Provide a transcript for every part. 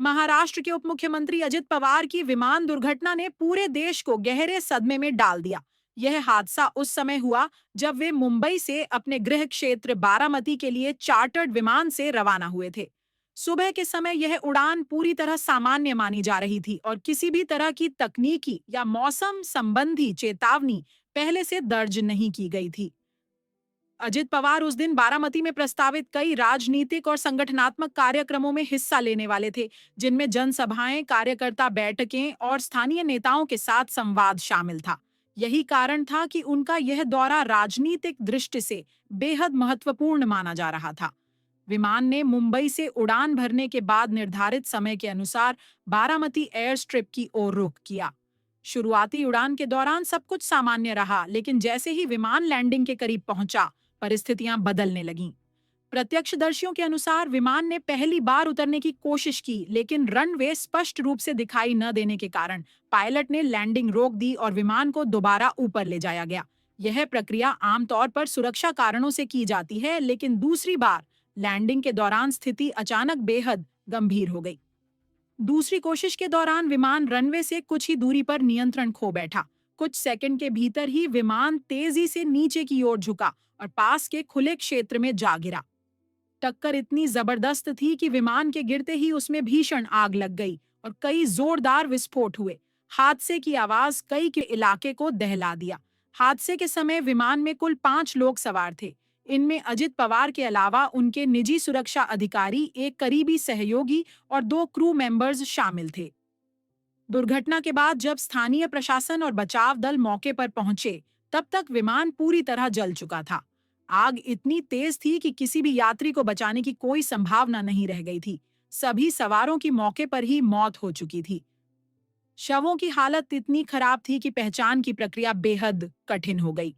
महाराष्ट्र के उप मुख्यमंत्री अजित पवार की विमान दुर्घटना ने पूरे देश को गहरे सदमे में डाल दिया। यह हादसा उस समय हुआ जब वे मुंबई से अपने गृह क्षेत्र बारामती के लिए चार्टर्ड विमान से रवाना हुए थे। सुबह के समय यह उड़ान पूरी तरह सामान्य मानी जा रही थी और किसी भी तरह की तकनीकी या मौसम संबंधी चेतावनी पहले से दर्ज नहीं की गई थी। अजित पवार उस दिन बारामती में प्रस्तावित कई राजनीतिक और संगठनात्मक कार्यक्रमों में हिस्सा लेने वाले थे, जिनमें जनसभाएं, कार्यकर्ता बैठकें और स्थानीय नेताओं के साथ संवाद शामिल था। यही कारण था कि उनका यह दौरा राजनीतिक दृष्टि से बेहद महत्वपूर्ण माना जा रहा था। विमान ने मुंबई से उड़ान भरने के बाद निर्धारित समय के अनुसार बारामती एयर स्ट्रिप की ओर रुख किया। शुरुआती उड़ान के दौरान सब कुछ सामान्य रहा, लेकिन जैसे ही विमान लैंडिंग के करीब पहुंचा, परिस्थितियां बदलने लगीं। प्रत्यक्षदर्शियों के अनुसार विमान ने पहली बार उतरने की कोशिश की, लेकिन रनवे स्पष्ट रूप से दिखाई न देने के कारण पायलट ने लैंडिंग रोक दी और विमान को दोबारा ऊपर ले जाया गया। यह प्रक्रिया आमतौर पर सुरक्षा कारणों से की जाती है, लेकिन दूसरी बार लैंडिंग के दौरान स्थिति अचानक बेहद गंभीर हो गई। दूसरी कोशिश के दौरान विमान रनवे से कुछ ही दूरी पर नियंत्रण खो बैठा। कुछ सेकंड के भीतर ही विमान तेजी से नीचे की ओर झुका और पास के खुले क्षेत्र में जा गिरा। टक्कर इतनी जबरदस्त थी कि विमान के गिरते ही उसमें भीषण आग लग गई और कई जोरदार विस्फोट हुए। हादसे की आवाज कई के इलाके को दहला दिया। हादसे के समय विमान में कुल 5 लोग सवार थे। इनमें अजित पवार के अलावा उनके निजी सुरक्षा अधिकारी, एक करीबी सहयोगी और 2 क्रू मेंबर्स शामिल थे। दुर्घटना के बाद जब स्थानीय प्रशासन और बचाव दल मौके पर पहुंचे, तब तक विमान पूरी तरह जल चुका था। आग इतनी तेज थी कि किसी भी यात्री को बचाने की कोई संभावना नहीं रह गई थी। सभी सवारों की मौके पर ही मौत हो चुकी थी। शवों की हालत इतनी खराब थी कि पहचान की प्रक्रिया बेहद कठिन हो गई।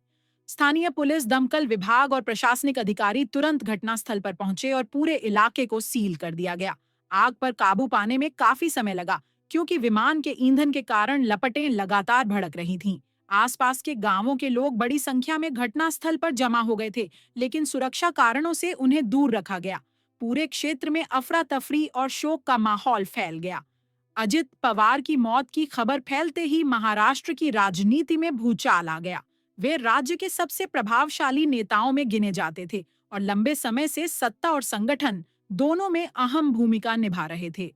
स्थानीय पुलिस, दमकल विभाग और प्रशासनिक अधिकारी तुरंत घटनास्थल पर पहुंचे और पूरे इलाके को सील कर दिया गया। आग पर काबू पाने में काफी समय लगा, क्योंकि विमान के ईंधन के कारण लपटें लगातार भड़क रही थीं। आसपास के गांवों के लोग बड़ी संख्या में घटनास्थल पर जमा हो गए थे, लेकिन सुरक्षा कारणों से उन्हें दूर रखा गया। पूरे क्षेत्र में अफरा तफरी और शोक का माहौल फैल गया। अजित पवार की मौत की खबर फैलते ही महाराष्ट्र की राजनीति में भूचाल आ गया। वे राज्य के सबसे प्रभावशाली नेताओं में गिने जाते थे और लंबे समय से सत्ता और संगठन दोनों में अहम भूमिका निभा रहे थे।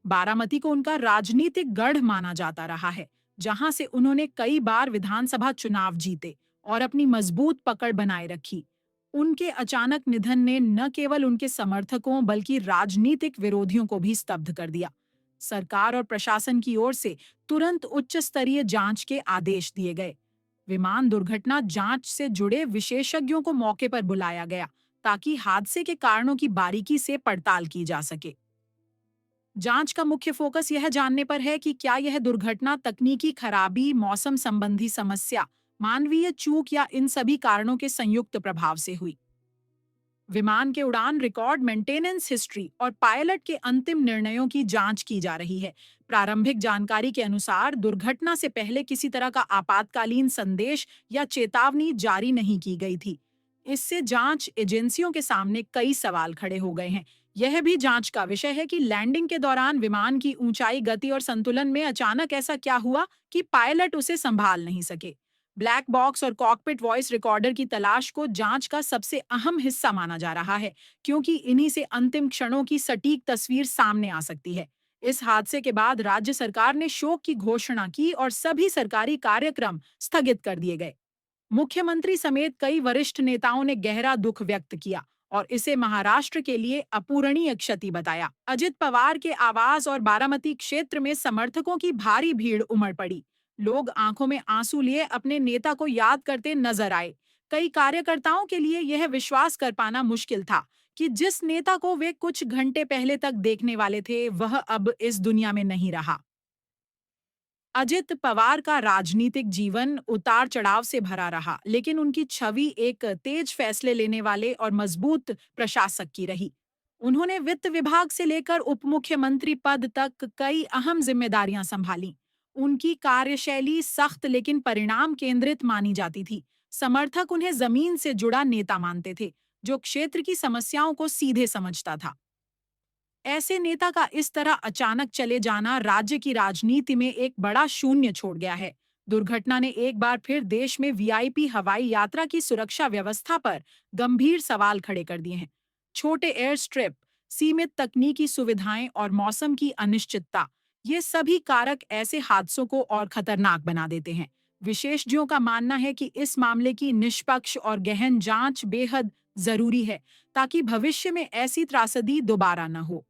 बारामती को उनका राजनीतिक गढ़ माना जाता रहा है, जहां से उन्होंने कई बार विधानसभा चुनाव जीते और अपनी मजबूत पकड़ बनाए रखी। उनके अचानक निधन ने न केवल उनके समर्थकों बल्कि राजनीतिक विरोधियों को भी स्तब्ध कर दिया। सरकार और प्रशासन की ओर से तुरंत उच्च स्तरीय जांच के आदेश दिए गए। विमान दुर्घटना जांच से जुड़े विशेषज्ञों को मौके पर बुलाया गया, ताकि हादसे के कारणों की बारीकी से पड़ताल की जा सके। जांच का मुख्य फोकस यह जानने पर है कि क्या यह दुर्घटना तकनीकी खराबी, मौसम संबंधी समस्या, मानवीय चूक या इन सभी कारणों के संयुक्त प्रभाव से हुई। विमान के उड़ान रिकॉर्ड, मेंटेनेंस हिस्ट्री और पायलट के अंतिम निर्णयों की जांच की जा रही है। प्रारंभिक जानकारी के अनुसार दुर्घटना से पहले किसी तरह का आपातकालीन संदेश या चेतावनी जारी नहीं की गई थी। इससे जांच एजेंसियों के सामने कई सवाल खड़े हो गए हैं। यह भी जांच का विषय है कि लैंडिंग के दौरान विमान की ऊंचाई, गति और संतुलन में अचानक ऐसा क्या हुआ कि पायलट उसे संभाल नहीं सके। ब्लैक बॉक्स और कॉकपिट वॉइस रिकॉर्डर की तलाश को जांच का सबसे अहम हिस्सा माना जा रहा है, क्योंकि इन्हीं से अंतिम क्षणों की सटीक तस्वीर सामने आ सकती है। इस हादसे के बाद राज्य सरकार ने शोक की घोषणा की और सभी सरकारी कार्यक्रम स्थगित कर दिए गए। मुख्यमंत्री समेत कई वरिष्ठ नेताओं ने गहरा दुख व्यक्त किया और इसे महाराष्ट्र के लिए अपूरणीय क्षति बताया। अजित पवार के आवास और बारामती क्षेत्र में समर्थकों की भारी भीड़ उमड़ पड़ी। लोग आंखों में आंसू लिए अपने नेता को याद करते नजर आए। कई कार्यकर्ताओं के लिए यह विश्वास कर पाना मुश्किल था कि जिस नेता को वे कुछ घंटे पहले तक देखने वाले थे, वह अब इस दुनिया में नहीं रहा। अजित पवार का राजनीतिक जीवन उतार चढ़ाव से भरा रहा, लेकिन उनकी छवि एक तेज फैसले लेने वाले और मजबूत प्रशासक की रही। उन्होंने वित्त विभाग से लेकर उप मुख्यमंत्री पद तक कई अहम जिम्मेदारियां संभाली। उनकी कार्यशैली सख्त लेकिन परिणाम केंद्रित मानी जाती थी। समर्थक उन्हें जमीन से जुड़ा नेता मानते थे, जो क्षेत्र की समस्याओं को सीधे समझता था। ऐसे नेता का इस तरह अचानक चले जाना राज्य की राजनीति में एक बड़ा शून्य छोड़ गया है। दुर्घटना ने एक बार फिर देश में वीआईपी हवाई यात्रा की सुरक्षा व्यवस्था पर गंभीर सवाल खड़े कर दिए हैं। छोटे एयर स्ट्रिप, सीमित तकनीकी सुविधाएं और मौसम की अनिश्चितता, ये सभी कारक ऐसे हादसों को और खतरनाक बना देते हैं। विशेषज्ञों का मानना है कि इस मामले की निष्पक्ष और गहन जांच बेहद जरूरी है, ताकि भविष्य में ऐसी त्रासदी दोबारा न हो।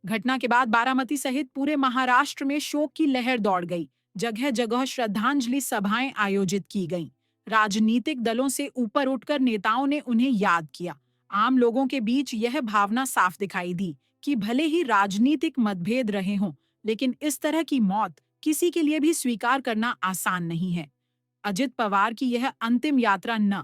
घटना के बाद बारामती सहित पूरे महाराष्ट्र में शोक की लहर दौड़ गई। जगह जगह श्रद्धांजलि सभाएं आयोजित की गईं। राजनीतिक दलों से ऊपर उठकर नेताओं ने उन्हें याद किया। आम लोगों के बीच यह भावना साफ दिखाई दी कि भले ही राजनीतिक मतभेद रहे हों, लेकिन इस तरह की मौत किसी के लिए भी स्वीकार करना आसान नहीं है। अजित पवार की यह अंतिम यात्रा न